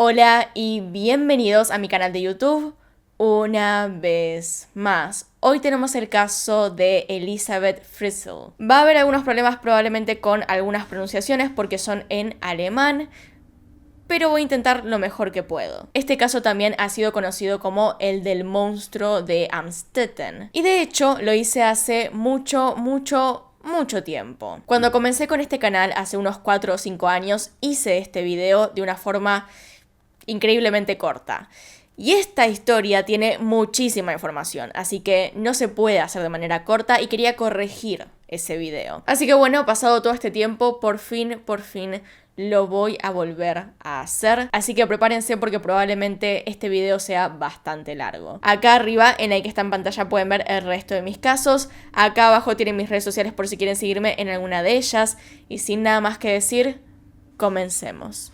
Hola y bienvenidos a mi canal de YouTube una vez más. Hoy tenemos el caso de Elisabeth Fritzl. Va a haber algunos problemas probablemente con algunas pronunciaciones porque son en alemán, pero voy a intentar lo mejor que puedo. Este caso también ha sido conocido como el del monstruo de Amstetten. Y de hecho lo hice hace mucho tiempo. Cuando comencé con este canal hace unos 4 o 5 años, hice este video de una forma increíblemente corta. Y esta historia tiene muchísima información, así que no se puede hacer de manera corta y quería corregir ese video. Así que bueno, pasado todo este tiempo, por fin lo voy a volver a hacer. Así que prepárense porque probablemente este video sea bastante largo. Acá arriba, en el que está en pantalla, pueden ver el resto de mis casos. Acá abajo tienen mis redes sociales por si quieren seguirme en alguna de ellas. Y sin nada más que decir, comencemos.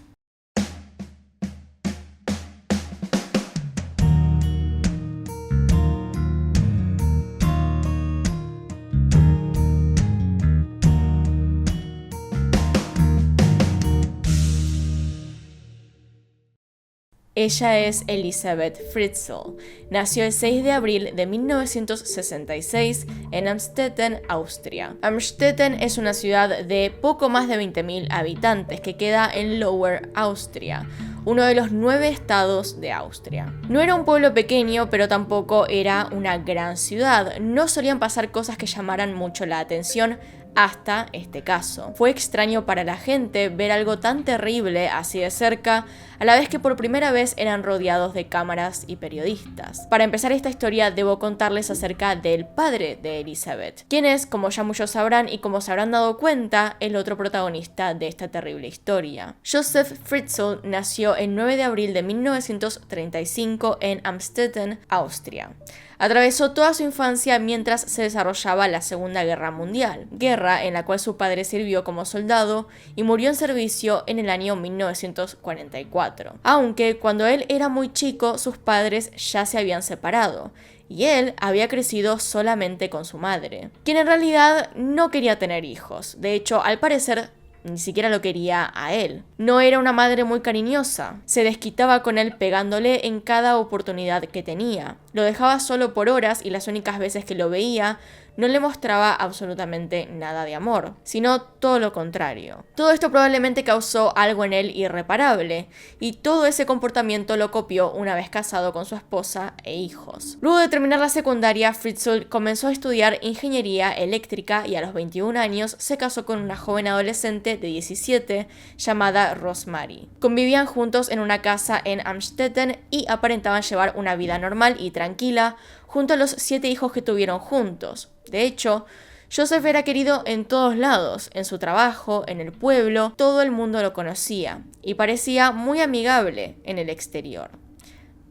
Ella es Elisabeth Fritzl. Nació el 6 de abril de 1966 en Amstetten, Austria. Amstetten es una ciudad de poco más de 20.000 habitantes que queda en Lower Austria, uno de los 9 estados de Austria. No era un pueblo pequeño, pero tampoco era una gran ciudad. No solían pasar cosas que llamaran mucho la atención hasta este caso. Fue extraño para la gente ver algo tan terrible así de cerca, a la vez que por primera vez eran rodeados de cámaras y periodistas. Para empezar esta historia debo contarles acerca del padre de Elisabeth, quien es, como ya muchos sabrán y como se habrán dado cuenta, el otro protagonista de esta terrible historia. Joseph Fritzl nació el 9 de abril de 1935 en Amstetten, Austria. Atravesó toda su infancia mientras se desarrollaba la Segunda Guerra Mundial, guerra en la cual su padre sirvió como soldado y murió en servicio en el año 1944. Aunque cuando él era muy chico, sus padres ya se habían separado, y él había crecido solamente con su madre, quien en realidad no quería tener hijos. De hecho, al parecer, ni siquiera lo quería a él. No era una madre muy cariñosa. Se desquitaba con él pegándole en cada oportunidad que tenía. Lo dejaba solo por horas y las únicas veces que lo veía no le mostraba absolutamente nada de amor, sino todo lo contrario. Todo esto probablemente causó algo en él irreparable, y todo ese comportamiento lo copió una vez casado con su esposa e hijos. Luego de terminar la secundaria, Fritzl comenzó a estudiar ingeniería eléctrica y a los 21 años se casó con una joven adolescente de 17 llamada Rosemary. Convivían juntos en una casa en Amstetten y aparentaban llevar una vida normal y tranquila junto a los 7 hijos que tuvieron juntos. De hecho, Joseph era querido en todos lados, en su trabajo, en el pueblo, todo el mundo lo conocía y parecía muy amigable en el exterior.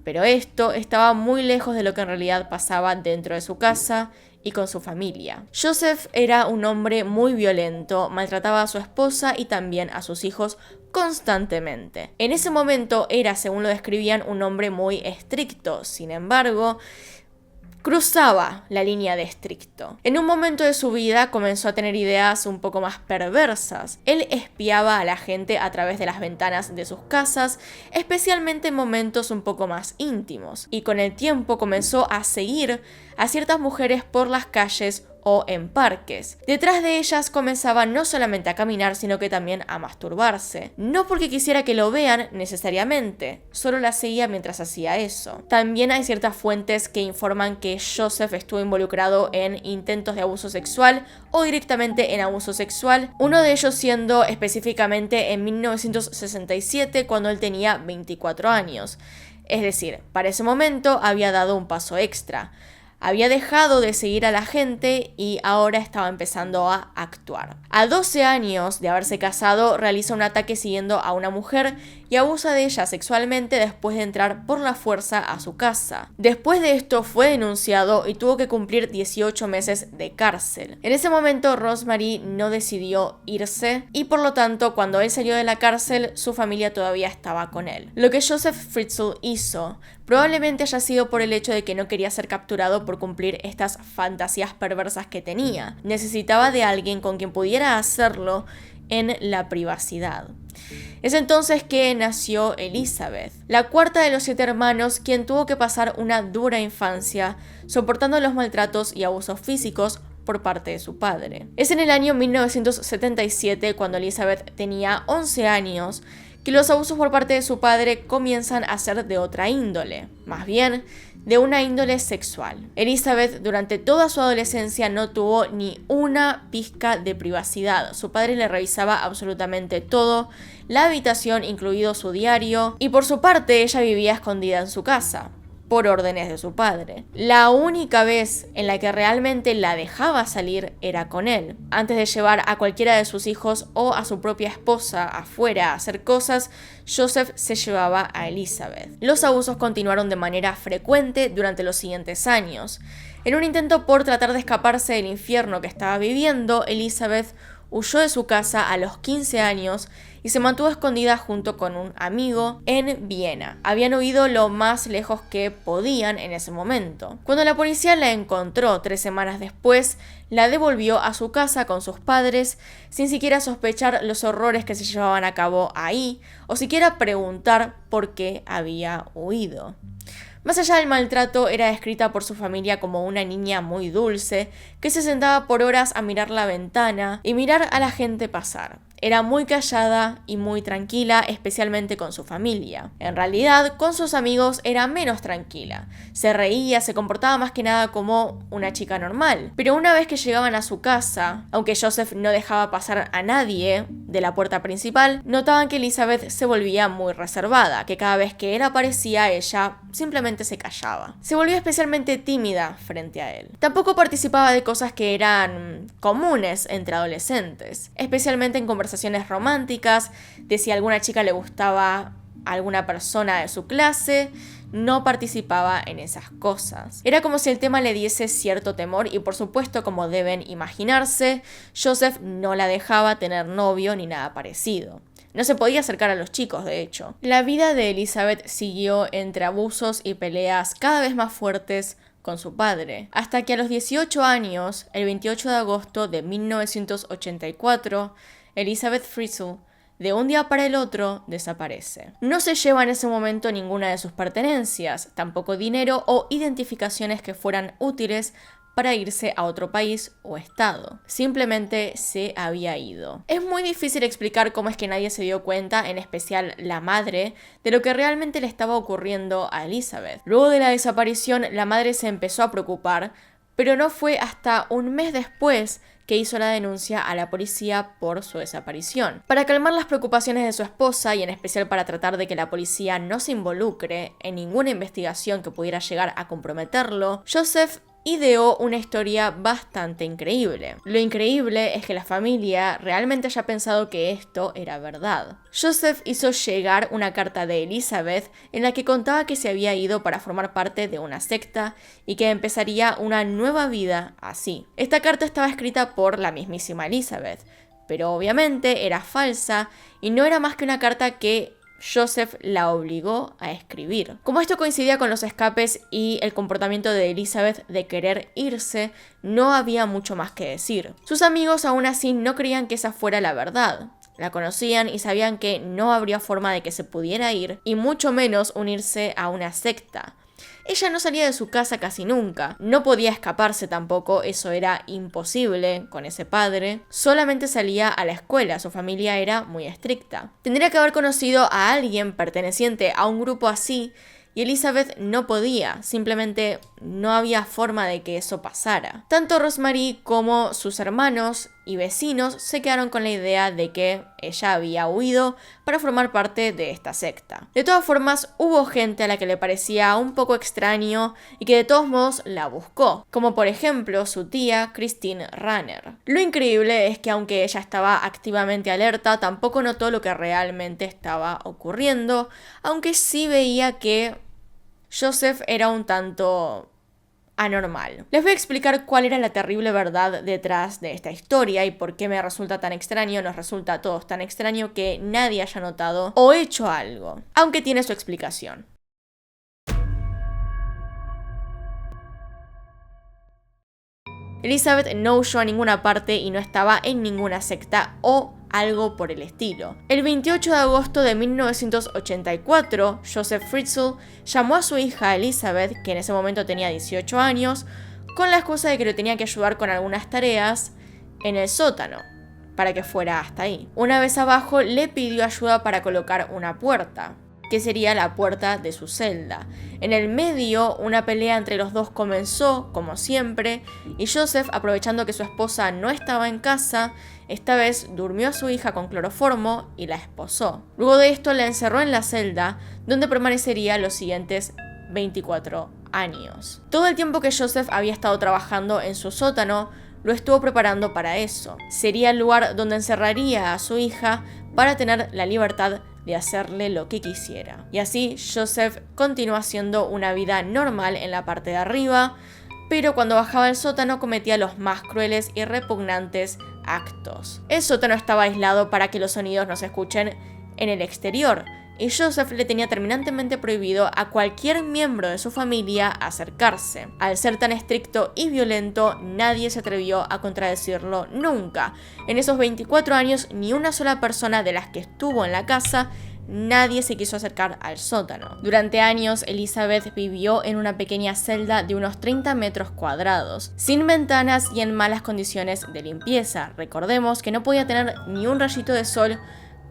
Pero esto estaba muy lejos de lo que en realidad pasaba dentro de su casa y con su familia. Joseph era un hombre muy violento, maltrataba a su esposa y también a sus hijos constantemente. En ese momento era, según lo describían, un hombre muy estricto. Sin embargo, cruzaba la línea de estricto. En un momento de su vida comenzó a tener ideas un poco más perversas. Él espiaba a la gente a través de las ventanas de sus casas, especialmente en momentos un poco más íntimos. Y con el tiempo comenzó a seguir a ciertas mujeres por las calles o en parques. Detrás de ellas comenzaba no solamente a caminar, sino que también a masturbarse. No porque quisiera que lo vean necesariamente, solo la seguía mientras hacía eso. También hay ciertas fuentes que informan que Joseph estuvo involucrado en intentos de abuso sexual o directamente en abuso sexual, uno de ellos siendo específicamente en 1967 cuando él tenía 24 años. Es decir, para ese momento había dado un paso extra. Había dejado de seguir a la gente y ahora estaba empezando a actuar. A 12 años de haberse casado, realiza un ataque siguiendo a una mujer y abusa de ella sexualmente después de entrar por la fuerza a su casa. Después de esto fue denunciado y tuvo que cumplir 18 meses de cárcel. En ese momento Rosemary no decidió irse y por lo tanto cuando él salió de la cárcel su familia todavía estaba con él. Lo que Joseph Fritzl hizo probablemente haya sido por el hecho de que no quería ser capturado por cumplir estas fantasías perversas que tenía. Necesitaba de alguien con quien pudiera hacerlo en la privacidad. Es entonces que nació Elizabeth, la cuarta de los 7 hermanos, quien tuvo que pasar una dura infancia, soportando los maltratos y abusos físicos por parte de su padre. Es en el año 1977, cuando Elizabeth tenía 11 años, que los abusos por parte de su padre comienzan a ser de otra índole, más bien de una índole sexual. Elizabeth durante toda su adolescencia no tuvo ni una pizca de privacidad. Su padre le revisaba absolutamente todo, la habitación, incluido su diario, y por su parte ella vivía escondida en su casa, por órdenes de su padre. La única vez en la que realmente la dejaba salir era con él. Antes de llevar a cualquiera de sus hijos o a su propia esposa afuera a hacer cosas, Joseph se llevaba a Elizabeth. Los abusos continuaron de manera frecuente durante los siguientes años. En un intento por tratar de escaparse del infierno que estaba viviendo, Elizabeth huyó de su casa a los 15 años y se mantuvo escondida junto con un amigo en Viena. Habían huido lo más lejos que podían en ese momento. Cuando la policía la encontró 3 semanas después, la devolvió a su casa con sus padres sin siquiera sospechar los horrores que se llevaban a cabo ahí o siquiera preguntar por qué había huido. Más allá del maltrato, era descrita por su familia como una niña muy dulce, que se sentaba por horas a mirar la ventana y mirar a la gente pasar. Era muy callada y muy tranquila, especialmente con su familia. En realidad, con sus amigos era menos tranquila. Se reía, se comportaba más que nada como una chica normal. Pero una vez que llegaban a su casa, aunque Joseph no dejaba pasar a nadie de la puerta principal, notaban que Elizabeth se volvía muy reservada, que cada vez que él aparecía, ella simplemente se callaba. Se volvió especialmente tímida frente a él. Tampoco participaba de cosas que eran comunes entre adolescentes, especialmente en conversaciones románticas, de si a alguna chica le gustaba a alguna persona de su clase. No participaba en esas cosas. Era como si el tema le diese cierto temor y, por supuesto, como deben imaginarse, Joseph no la dejaba tener novio ni nada parecido. No se podía acercar a los chicos, de hecho. La vida de Elizabeth siguió entre abusos y peleas cada vez más fuertes con su padre, hasta que a los 18 años, el 28 de agosto de 1984, Elizabeth Fritzl, de un día para el otro, desaparece. No se lleva en ese momento ninguna de sus pertenencias, tampoco dinero o identificaciones que fueran útiles para irse a otro país o estado. Simplemente se había ido. Es muy difícil explicar cómo es que nadie se dio cuenta, en especial la madre, de lo que realmente le estaba ocurriendo a Elizabeth. Luego de la desaparición, la madre se empezó a preocupar, pero no fue hasta un mes después que hizo la denuncia a la policía por su desaparición. Para calmar las preocupaciones de su esposa y en especial para tratar de que la policía no se involucre en ninguna investigación que pudiera llegar a comprometerlo, Joseph ideó una historia bastante increíble. Lo increíble es que la familia realmente haya pensado que esto era verdad. Joseph hizo llegar una carta de Elizabeth en la que contaba que se había ido para formar parte de una secta y que empezaría una nueva vida así. Esta carta estaba escrita por la mismísima Elizabeth, pero obviamente era falsa y no era más que una carta que Joseph la obligó a escribir. Como esto coincidía con los escapes y el comportamiento de Elizabeth de querer irse, no había mucho más que decir. Sus amigos aún así no creían que esa fuera la verdad. La conocían y sabían que no habría forma de que se pudiera ir, y mucho menos unirse a una secta. Ella no salía de su casa casi nunca, no podía escaparse tampoco, eso era imposible con ese padre, solamente salía a la escuela, su familia era muy estricta. Tendría que haber conocido a alguien perteneciente a un grupo así, y Elizabeth no podía, simplemente no había forma de que eso pasara. Tanto Rosemary como sus hermanos y vecinos se quedaron con la idea de que ella había huido para formar parte de esta secta. De todas formas, hubo gente a la que le parecía un poco extraño y que de todos modos la buscó, como por ejemplo su tía Christine Runner. Lo increíble es que aunque ella estaba activamente alerta, tampoco notó lo que realmente estaba ocurriendo, aunque sí veía que Joseph era un tanto anormal. Les voy a explicar cuál era la terrible verdad detrás de esta historia y por qué me resulta tan extraño, nos resulta a todos tan extraño que nadie haya notado o hecho algo, aunque tiene su explicación. Elizabeth no huyó a ninguna parte y no estaba en ninguna secta o algo por el estilo. El 28 de agosto de 1984, Joseph Fritzl llamó a su hija Elizabeth, que en ese momento tenía 18 años, con la excusa de que le tenía que ayudar con algunas tareas en el sótano, para que fuera hasta ahí. Una vez abajo, le pidió ayuda para colocar una puerta, que sería la puerta de su celda. En el medio, una pelea entre los dos comenzó, como siempre, y Joseph, aprovechando que su esposa no estaba en casa, esta vez durmió a su hija con cloroformo y la esposó. Luego de esto la encerró en la celda, donde permanecería los siguientes 24 años. Todo el tiempo que Joseph había estado trabajando en su sótano, lo estuvo preparando para eso. Sería el lugar donde encerraría a su hija para tener la libertad de hacerle lo que quisiera. Y así Joseph continuó haciendo una vida normal en la parte de arriba, pero cuando bajaba al sótano cometía los más crueles y repugnantes actos. El sótano estaba aislado para que los sonidos no se escuchen en el exterior, y Joseph le tenía terminantemente prohibido a cualquier miembro de su familia acercarse. Al ser tan estricto y violento, nadie se atrevió a contradecirlo nunca. En esos 24 años, ni una sola persona de las que estuvo en la casa, nadie se quiso acercar al sótano. Durante años, Elizabeth vivió en una pequeña celda de unos 30 metros cuadrados, sin ventanas y en malas condiciones de limpieza. Recordemos que no podía tener ni un rayito de sol,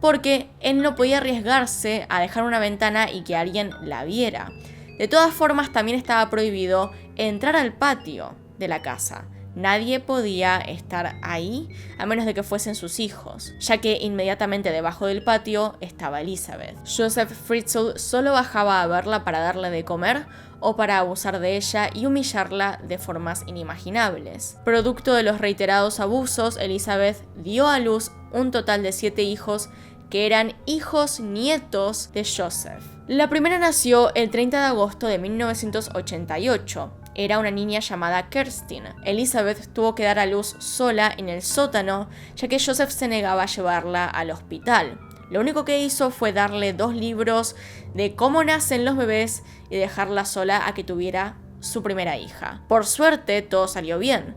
porque él no podía arriesgarse a dejar una ventana y que alguien la viera. De todas formas, también estaba prohibido entrar al patio de la casa. Nadie podía estar ahí a menos de que fuesen sus hijos, ya que inmediatamente debajo del patio estaba Elizabeth. Joseph Fritzl solo bajaba a verla para darle de comer o para abusar de ella y humillarla de formas inimaginables. Producto de los reiterados abusos, Elizabeth dio a luz un total de 7 hijos que eran hijos nietos de Joseph. La primera nació el 30 de agosto de 1988. Era una niña llamada Kerstin. Elizabeth tuvo que dar a luz sola en el sótano, ya que Joseph se negaba a llevarla al hospital. Lo único que hizo fue darle 2 libros de cómo nacen los bebés y dejarla sola a que tuviera su primera hija. Por suerte, todo salió bien.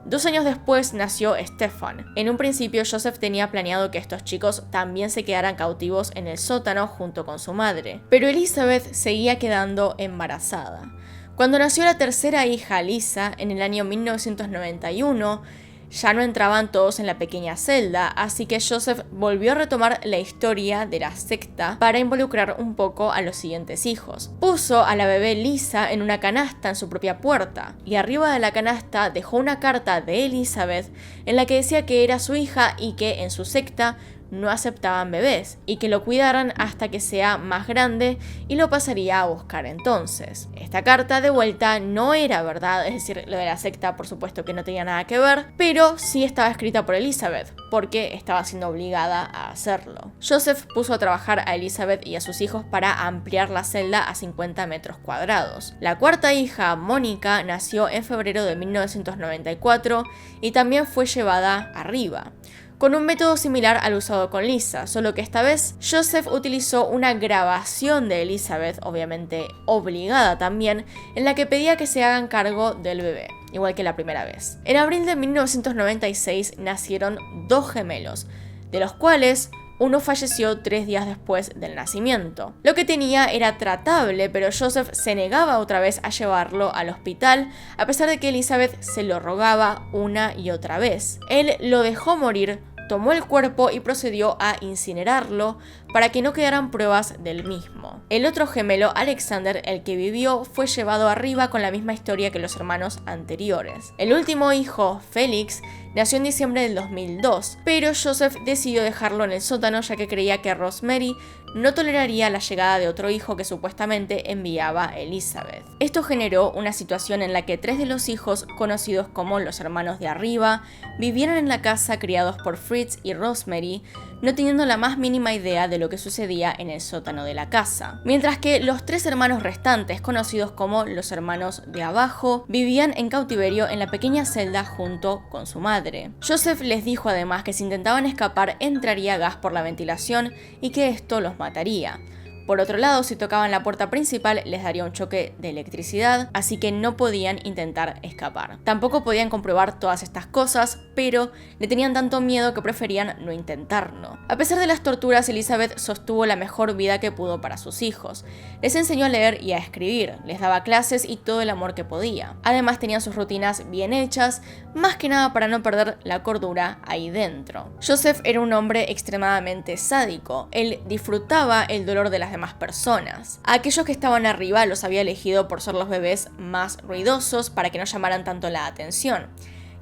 2 años después nació Stefan. En un principio, Joseph tenía planeado que estos chicos también se quedaran cautivos en el sótano junto con su madre. Pero Elizabeth seguía quedando embarazada. Cuando nació la tercera hija, Lisa, en el año 1991, ya no entraban todos en la pequeña celda, así que Joseph volvió a retomar la historia de la secta para involucrar un poco a los siguientes hijos. Puso a la bebé Lisa en una canasta en su propia puerta, y arriba de la canasta dejó una carta de Elizabeth en la que decía que era su hija y que en su secta no aceptaban bebés y que lo cuidaran hasta que sea más grande y lo pasaría a buscar entonces. Esta carta de vuelta no era verdad, es decir, lo de la secta por supuesto que no tenía nada que ver, pero sí estaba escrita por Elizabeth porque estaba siendo obligada a hacerlo. Joseph puso a trabajar a Elizabeth y a sus hijos para ampliar la celda a 50 metros cuadrados. La cuarta hija, Mónica, nació en febrero de 1994 y también fue llevada arriba, con un método similar al usado con Lisa, solo que esta vez Joseph utilizó una grabación de Elizabeth, obviamente obligada también, en la que pedía que se hagan cargo del bebé, igual que la primera vez. En abril de 1996 nacieron 2 gemelos, de los cuales uno falleció 3 días después del nacimiento. Lo que tenía era tratable, pero Joseph se negaba otra vez a llevarlo al hospital, a pesar de que Elizabeth se lo rogaba una y otra vez. Él lo dejó morir, tomó el cuerpo y procedió a incinerarlo para que no quedaran pruebas del mismo. El otro gemelo, Alexander, el que vivió, fue llevado arriba con la misma historia que los hermanos anteriores. El último hijo, Félix, nació en diciembre del 2002, pero Joseph decidió dejarlo en el sótano ya que creía que Rosemary no toleraría la llegada de otro hijo que supuestamente enviaba Elizabeth. Esto generó una situación en la que 3 de los hijos, conocidos como los hermanos de arriba, vivieron en la casa criados por Fritz y Rosemary, no teniendo la más mínima idea de lo que sucedía en el sótano de la casa. Mientras que los 3 hermanos restantes, conocidos como los hermanos de abajo, vivían en cautiverio en la pequeña celda junto con su madre. Joseph les dijo además que si intentaban escapar entraría gas por la ventilación y que esto los mataría. Por otro lado, si tocaban la puerta principal les daría un choque de electricidad, así que no podían intentar escapar. Tampoco podían comprobar todas estas cosas, pero le tenían tanto miedo que preferían no intentarlo. A pesar de las torturas, Elizabeth sostuvo la mejor vida que pudo para sus hijos. Les enseñó a leer y a escribir, les daba clases y todo el amor que podía. Además tenían sus rutinas bien hechas, más que nada para no perder la cordura ahí dentro. Joseph era un hombre extremadamente sádico. Él disfrutaba el dolor de las demás personas. A aquellos que estaban arriba los había elegido por ser los bebés más ruidosos para que no llamaran tanto la atención.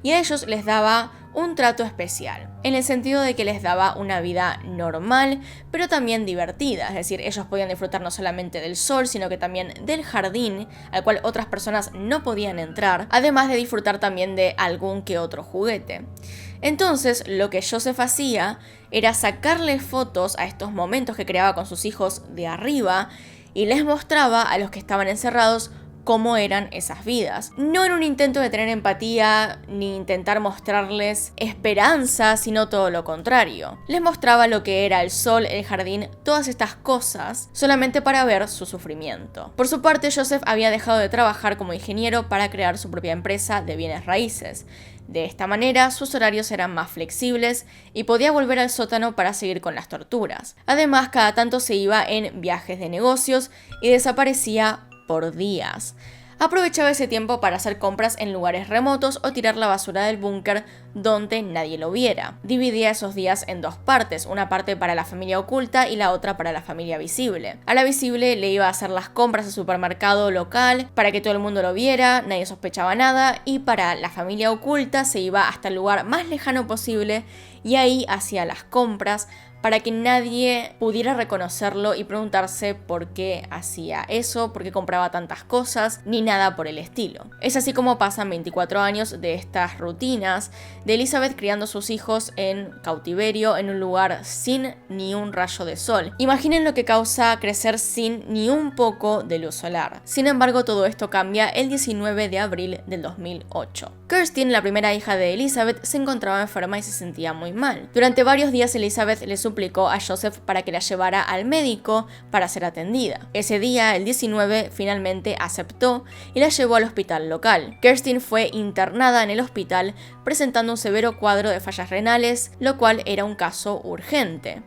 Y a ellos les daba un trato especial, en el sentido de que les daba una vida normal, pero también divertida, es decir, ellos podían disfrutar no solamente del sol, sino que también del jardín, al cual otras personas no podían entrar, además de disfrutar también de algún que otro juguete. Entonces, lo que Joseph hacía era sacarle fotos a estos momentos que creaba con sus hijos de arriba y les mostraba a los que estaban encerrados cómo eran esas vidas. No en un intento de tener empatía ni intentar mostrarles esperanza, sino todo lo contrario. Les mostraba lo que era el sol, el jardín, todas estas cosas, solamente para ver su sufrimiento. Por su parte, Joseph había dejado de trabajar como ingeniero para crear su propia empresa de bienes raíces. De esta manera, sus horarios eran más flexibles y podía volver al sótano para seguir con las torturas. Además, cada tanto se iba en viajes de negocios y desaparecía por días. Aprovechaba ese tiempo para hacer compras en lugares remotos o tirar la basura del búnker donde nadie lo viera. Dividía esos días en dos partes, una parte para la familia oculta y la otra para la familia visible. A la visible le iba a hacer las compras al supermercado local para que todo el mundo lo viera, nadie sospechaba nada, y para la familia oculta se iba hasta el lugar más lejano posible y ahí hacía las compras para que nadie pudiera reconocerlo y preguntarse por qué hacía eso, por qué compraba tantas cosas, ni nada por el estilo. Es así como pasan 24 años de estas rutinas de Elizabeth criando a sus hijos en cautiverio, en un lugar sin ni un rayo de sol. Imaginen lo que causa crecer sin ni un poco de luz solar. Sin embargo, todo esto cambia el 19 de abril del 2008. Kirsten, la primera hija de Elizabeth, se encontraba enferma y se sentía muy mal. Durante varios días Elizabeth le suplicó a Joseph para que la llevara al médico para ser atendida. Ese día, el 19, finalmente aceptó y la llevó al hospital local. Kirsten fue internada en el hospital presentando un severo cuadro de fallas renales, lo cual era un caso urgente.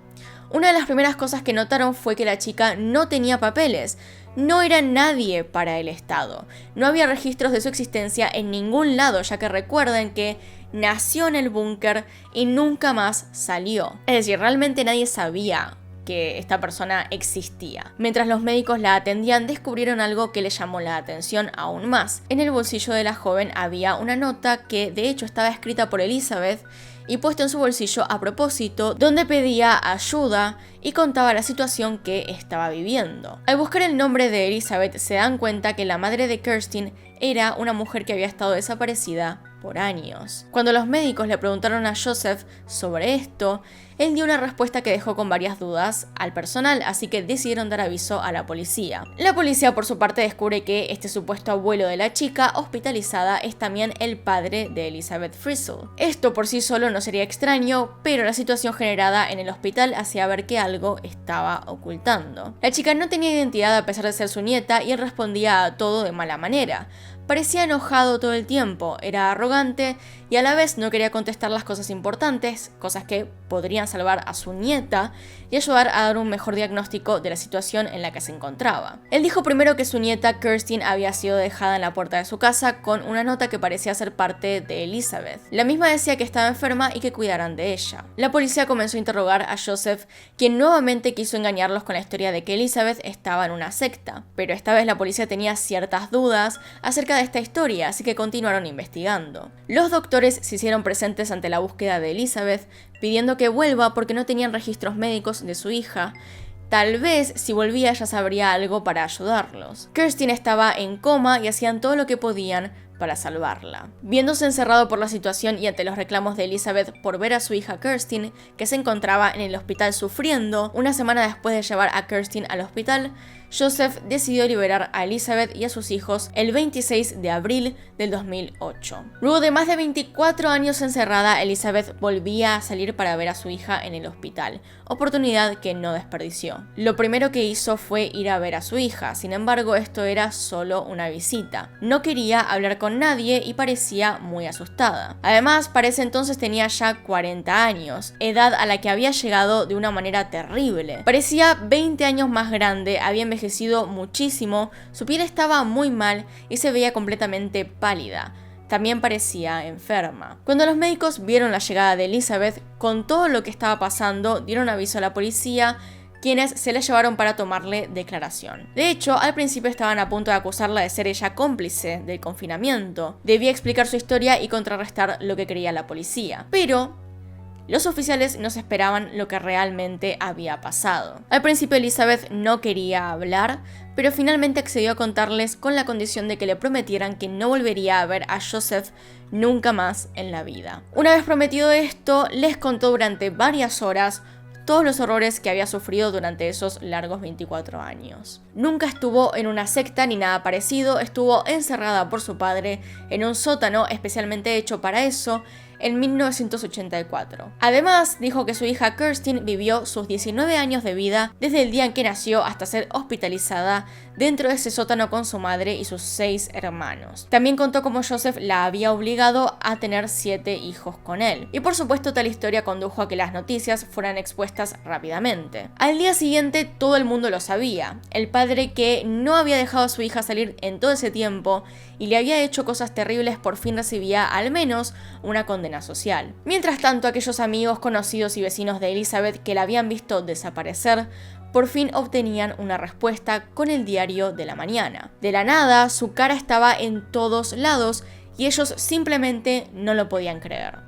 Una de las primeras cosas que notaron fue que la chica no tenía papeles. No era nadie para el Estado. No había registros de su existencia en ningún lado, ya que recuerden que nació en el búnker y nunca más salió. Es decir, realmente nadie sabía que esta persona existía. Mientras los médicos la atendían, descubrieron algo que le llamó la atención aún más. En el bolsillo de la joven había una nota que de hecho estaba escrita por Elizabeth y puesta en su bolsillo a propósito, donde pedía ayuda y contaba la situación que estaba viviendo. Al buscar el nombre de Elizabeth, se dan cuenta que la madre de Kirsten era una mujer que había estado desaparecida por años. Cuando los médicos le preguntaron a Joseph sobre esto, él dio una respuesta que dejó con varias dudas al personal, así que decidieron dar aviso a la policía. La policía, por su parte, descubre que este supuesto abuelo de la chica hospitalizada es también el padre de Elizabeth Frizzle. Esto por sí solo no sería extraño, pero la situación generada en el hospital hacía ver que algo estaba ocultando. La chica no tenía identidad a pesar de ser su nieta y él respondía a todo de mala manera. Parecía enojado todo el tiempo, era arrogante y a la vez no quería contestar las cosas importantes, cosas que podrían salvar a su nieta y ayudar a dar un mejor diagnóstico de la situación en la que se encontraba. Él dijo primero que su nieta Kirsten había sido dejada en la puerta de su casa con una nota que parecía ser parte de Elizabeth. La misma decía que estaba enferma y que cuidaran de ella. La policía comenzó a interrogar a Joseph, quien nuevamente quiso engañarlos con la historia de que Elizabeth estaba en una secta, pero esta vez la policía tenía ciertas dudas acerca de esta historia, así que continuaron investigando. Los doctores se hicieron presentes ante la búsqueda de Elizabeth, pidiendo que vuelva porque no tenían registros médicos de su hija. Tal vez si volvía ya sabría algo para ayudarlos. Kirsten estaba en coma y hacían todo lo que podían para salvarla. Viéndose encerrado por la situación y ante los reclamos de Elizabeth por ver a su hija Kirsten, que se encontraba en el hospital sufriendo, una semana después de llevar a Kirsten al hospital, Joseph decidió liberar a Elizabeth y a sus hijos el 26 de abril del 2008. Luego de más de 24 años encerrada, Elizabeth volvía a salir para ver a su hija en el hospital, oportunidad que no desperdició. Lo primero que hizo fue ir a ver a su hija, sin embargo esto era solo una visita. No quería hablar con nadie y parecía muy asustada. Además, para ese entonces tenía ya 40 años, edad a la que había llegado de una manera terrible. Parecía 20 años más grande, había envejecido muchísimo, su piel estaba muy mal y se veía completamente pálida. También parecía enferma. Cuando los médicos vieron la llegada de Elizabeth, con todo lo que estaba pasando, dieron aviso a la policía, quienes se la llevaron para tomarle declaración. De hecho, al principio estaban a punto de acusarla de ser ella cómplice del confinamiento. Debía explicar su historia y contrarrestar lo que creía la policía. Pero los oficiales no se esperaban lo que realmente había pasado. Al principio Elizabeth no quería hablar, pero finalmente accedió a contarles con la condición de que le prometieran que no volvería a ver a Joseph nunca más en la vida. Una vez prometido esto, les contó durante varias horas todos los horrores que había sufrido durante esos largos 24 años. Nunca estuvo en una secta ni nada parecido, estuvo encerrada por su padre en un sótano especialmente hecho para eso, en 1984. Además, dijo que su hija Kirsten vivió sus 19 años de vida desde el día en que nació hasta ser hospitalizada dentro de ese sótano con su madre y sus 6 hermanos. También contó cómo Joseph la había obligado a tener 7 hijos con él. Y por supuesto, tal historia condujo a que las noticias fueran expuestas rápidamente. Al día siguiente, todo el mundo lo sabía. El padre, que no había dejado a su hija salir en todo ese tiempo y le había hecho cosas terribles, por fin recibía al menos una condena social. Mientras tanto, aquellos amigos, conocidos y vecinos de Elizabeth que la habían visto desaparecer, por fin obtenían una respuesta con el diario de la mañana. De la nada, su cara estaba en todos lados y ellos simplemente no lo podían creer.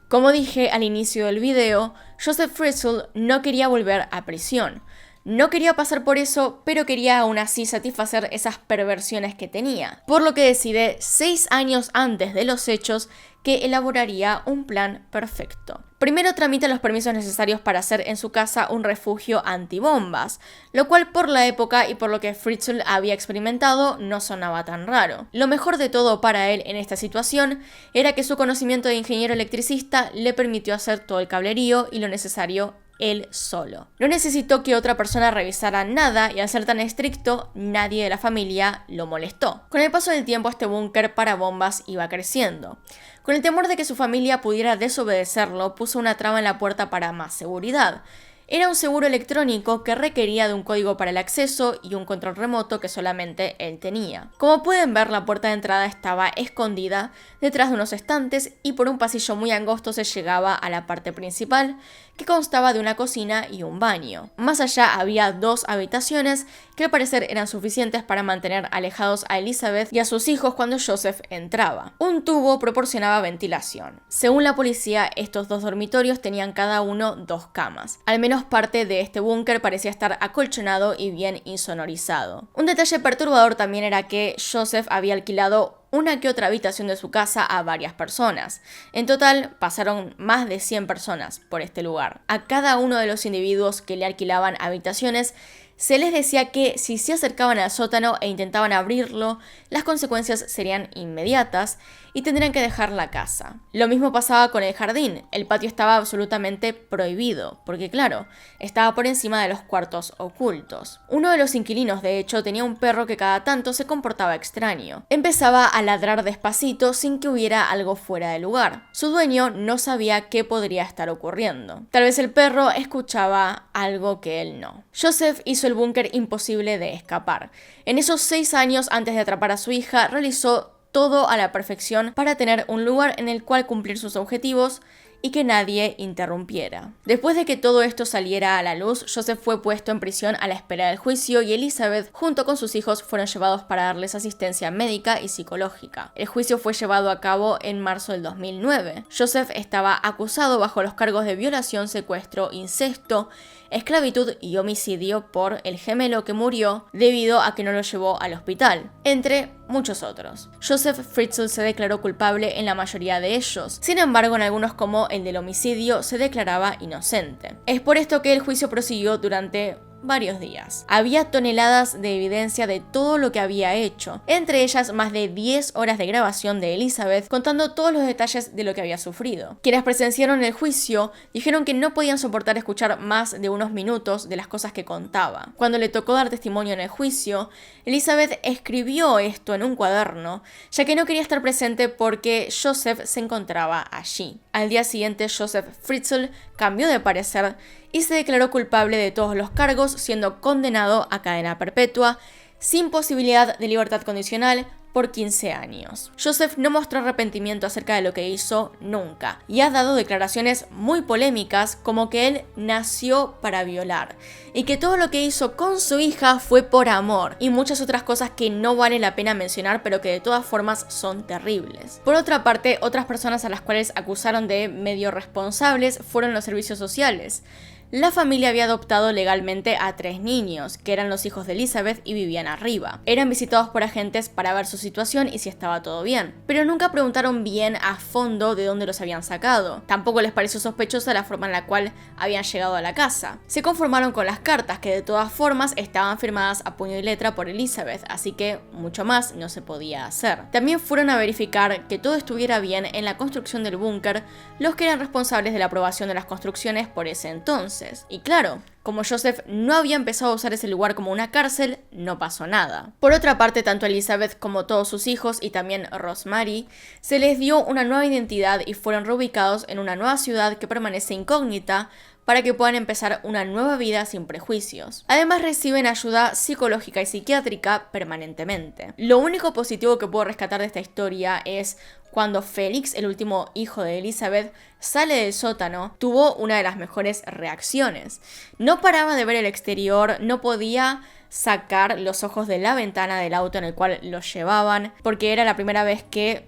Como dije al inicio del video, Joseph Fritzl no quería volver a prisión. No quería pasar por eso, pero quería aún así satisfacer esas perversiones que tenía, por lo que decide 6 años antes de los hechos que elaboraría un plan perfecto. Primero tramita los permisos necesarios para hacer en su casa un refugio antibombas, lo cual por la época y por lo que Fritzl había experimentado no sonaba tan raro. Lo mejor de todo para él en esta situación era que su conocimiento de ingeniero electricista le permitió hacer todo el cablerío y lo necesario él solo. No necesitó que otra persona revisara nada y al ser tan estricto, nadie de la familia lo molestó. Con el paso del tiempo, este búnker para bombas iba creciendo. Con el temor de que su familia pudiera desobedecerlo, puso una traba en la puerta para más seguridad. Era un seguro electrónico que requería de un código para el acceso y un control remoto que solamente él tenía. Como pueden ver, la puerta de entrada estaba escondida detrás de unos estantes y por un pasillo muy angosto se llegaba a la parte principal, que constaba de una cocina y un baño. Más allá había 2 habitaciones que al parecer eran suficientes para mantener alejados a Elizabeth y a sus hijos cuando Joseph entraba. Un tubo proporcionaba ventilación. Según la policía, estos 2 dormitorios tenían cada uno 2 camas. Al menos parte de este búnker parecía estar acolchonado y bien insonorizado. Un detalle perturbador también era que Joseph había alquilado una que otra habitación de su casa a varias personas. En total, pasaron más de 100 personas por este lugar. A cada uno de los individuos que le alquilaban habitaciones, se les decía que si se acercaban al sótano e intentaban abrirlo, las consecuencias serían inmediatas y tendrían que dejar la casa. Lo mismo pasaba con el jardín. El patio estaba absolutamente prohibido, porque claro, estaba por encima de los cuartos ocultos. Uno de los inquilinos, de hecho, tenía un perro que cada tanto se comportaba extraño. Empezaba a ladrar despacito sin que hubiera algo fuera de lugar. Su dueño no sabía qué podría estar ocurriendo. Tal vez el perro escuchaba algo que él no. Joseph hizo el búnker imposible de escapar. En esos 6 años antes de atrapar a su hija, realizó todo a la perfección para tener un lugar en el cual cumplir sus objetivos y que nadie interrumpiera. Después de que todo esto saliera a la luz, Joseph fue puesto en prisión a la espera del juicio y Elizabeth, junto con sus hijos, fueron llevados para darles asistencia médica y psicológica. El juicio fue llevado a cabo en marzo del 2009. Joseph estaba acusado bajo los cargos de violación, secuestro, incesto, esclavitud y homicidio por el gemelo que murió debido a que no lo llevó al hospital, entre muchos otros. Joseph Fritzl se declaró culpable en la mayoría de ellos, sin embargo en algunos como el del homicidio se declaraba inocente. Es por esto que el juicio prosiguió durante varios días. Había toneladas de evidencia de todo lo que había hecho, entre ellas más de 10 horas de grabación de Elizabeth contando todos los detalles de lo que había sufrido. Quienes presenciaron el juicio dijeron que no podían soportar escuchar más de unos minutos de las cosas que contaba. Cuando le tocó dar testimonio en el juicio, Elizabeth escribió esto en un cuaderno, ya que no quería estar presente porque Joseph se encontraba allí. Al día siguiente, Joseph Fritzl cambió de parecer y se declaró culpable de todos los cargos, siendo condenado a cadena perpetua, sin posibilidad de libertad condicional, por 15 años. Joseph no mostró arrepentimiento acerca de lo que hizo nunca, y ha dado declaraciones muy polémicas como que él nació para violar, y que todo lo que hizo con su hija fue por amor, y muchas otras cosas que no vale la pena mencionar, pero que de todas formas son terribles. Por otra parte, otras personas a las cuales acusaron de medio responsables fueron los servicios sociales. La familia había adoptado legalmente a 3 niños, que eran los hijos de Elizabeth y vivían arriba. Eran visitados por agentes para ver su situación y si estaba todo bien, pero nunca preguntaron bien a fondo de dónde los habían sacado. Tampoco les pareció sospechosa la forma en la cual habían llegado a la casa. Se conformaron con las cartas, que de todas formas estaban firmadas a puño y letra por Elizabeth, así que mucho más no se podía hacer. También fueron a verificar que todo estuviera bien en la construcción del búnker, los que eran responsables de la aprobación de las construcciones por ese entonces. Y claro, como Joseph no había empezado a usar ese lugar como una cárcel, no pasó nada. Por otra parte, tanto Elizabeth como todos sus hijos y también Rosemary se les dio una nueva identidad y fueron reubicados en una nueva ciudad que permanece incógnita para que puedan empezar una nueva vida sin prejuicios. Además reciben ayuda psicológica y psiquiátrica permanentemente. Lo único positivo que puedo rescatar de esta historia es cuando Félix, el último hijo de Elizabeth, sale del sótano, tuvo una de las mejores reacciones. No paraba de ver el exterior, no podía sacar los ojos de la ventana del auto en el cual los llevaban, porque era la primera vez que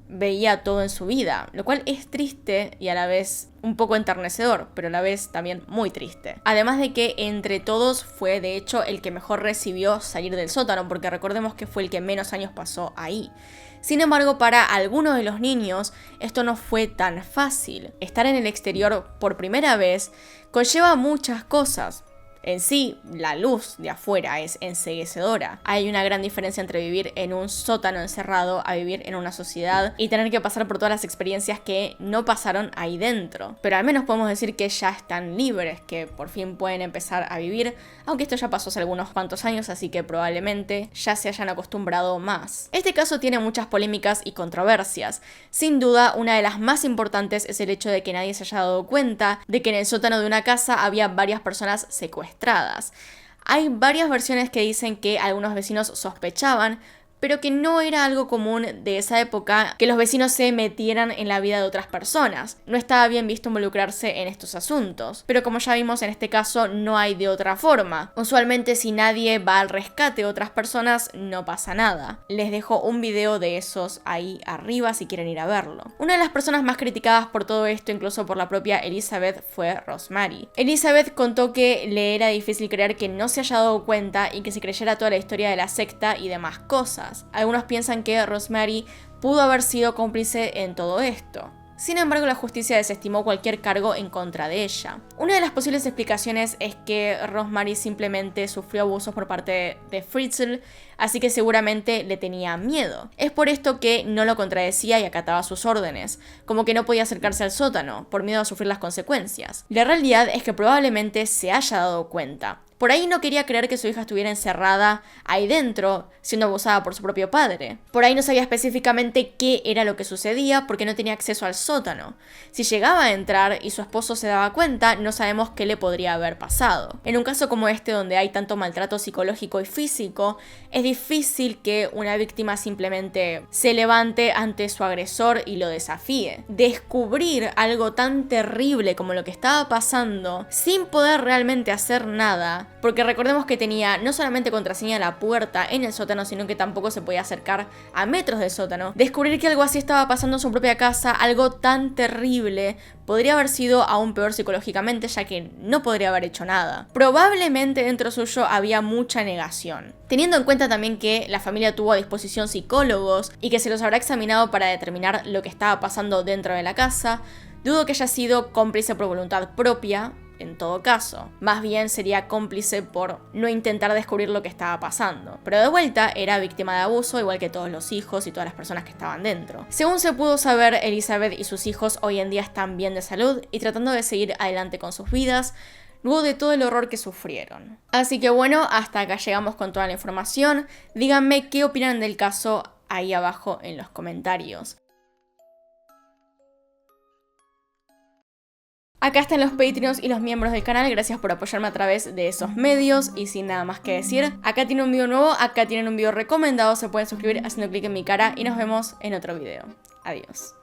veía todo en su vida, lo cual es triste y a la vez un poco enternecedor, pero a la vez también muy triste. Además de que entre todos fue de hecho el que mejor recibió salir del sótano, porque recordemos que fue el que menos años pasó ahí. Sin embargo, para algunos de los niños esto no fue tan fácil. Estar en el exterior por primera vez conlleva muchas cosas. En sí, la luz de afuera es enceguecedora. Hay una gran diferencia entre vivir en un sótano encerrado a vivir en una sociedad y tener que pasar por todas las experiencias que no pasaron ahí dentro. Pero al menos podemos decir que ya están libres, que por fin pueden empezar a vivir, aunque esto ya pasó hace algunos cuantos años, así que probablemente ya se hayan acostumbrado más. Este caso tiene muchas polémicas y controversias. Sin duda, una de las más importantes es el hecho de que nadie se haya dado cuenta de que en el sótano de una casa había varias personas secuestradas. Hay varias versiones que dicen que algunos vecinos sospechaban, pero que no era algo común de esa época que los vecinos se metieran en la vida de otras personas. No estaba bien visto involucrarse en estos asuntos, pero como ya vimos en este caso no hay de otra forma. Usualmente si nadie va al rescate de otras personas no pasa nada. Les dejo un video de esos ahí arriba si quieren ir a verlo. Una de las personas más criticadas por todo esto, incluso por la propia Elizabeth, fue Rosemary. Elizabeth contó que le era difícil creer que no se haya dado cuenta y que se creyera toda la historia de la secta y demás cosas. Algunos piensan que Rosemary pudo haber sido cómplice en todo esto. Sin embargo, la justicia desestimó cualquier cargo en contra de ella. Una de las posibles explicaciones es que Rosemary simplemente sufrió abusos por parte de Fritzl, así que seguramente le tenía miedo. Es por esto que no lo contradecía y acataba sus órdenes, como que no podía acercarse al sótano, por miedo a sufrir las consecuencias. La realidad es que probablemente se haya dado cuenta. Por ahí no quería creer que su hija estuviera encerrada ahí dentro, siendo abusada por su propio padre. Por ahí no sabía específicamente qué era lo que sucedía porque no tenía acceso al sótano. Si llegaba a entrar y su esposo se daba cuenta, no sabemos qué le podría haber pasado. En un caso como este, donde hay tanto maltrato psicológico y físico, es difícil que una víctima simplemente se levante ante su agresor y lo desafíe. Descubrir algo tan terrible como lo que estaba pasando sin poder realmente hacer nada nada, porque recordemos que tenía no solamente contraseña a la puerta en el sótano, sino que tampoco se podía acercar a metros del sótano. Descubrir que algo así estaba pasando en su propia casa, algo tan terrible, podría haber sido aún peor psicológicamente, ya que no podría haber hecho nada. Probablemente dentro suyo había mucha negación. Teniendo en cuenta también que la familia tuvo a disposición psicólogos y que se los habrá examinado para determinar lo que estaba pasando dentro de la casa, dudo que haya sido cómplice por voluntad propia, en todo caso. Más bien sería cómplice por no intentar descubrir lo que estaba pasando. Pero de vuelta, era víctima de abuso, igual que todos los hijos y todas las personas que estaban dentro. Según se pudo saber, Elizabeth y sus hijos hoy en día están bien de salud y tratando de seguir adelante con sus vidas, luego de todo el horror que sufrieron. Así que bueno, hasta acá llegamos con toda la información. Díganme qué opinan del caso ahí abajo en los comentarios. Acá están los Patreons y los miembros del canal, gracias por apoyarme a través de esos medios y sin nada más que decir. Acá tienen un video nuevo, acá tienen un video recomendado, se pueden suscribir haciendo clic en mi cara y nos vemos en otro video. Adiós.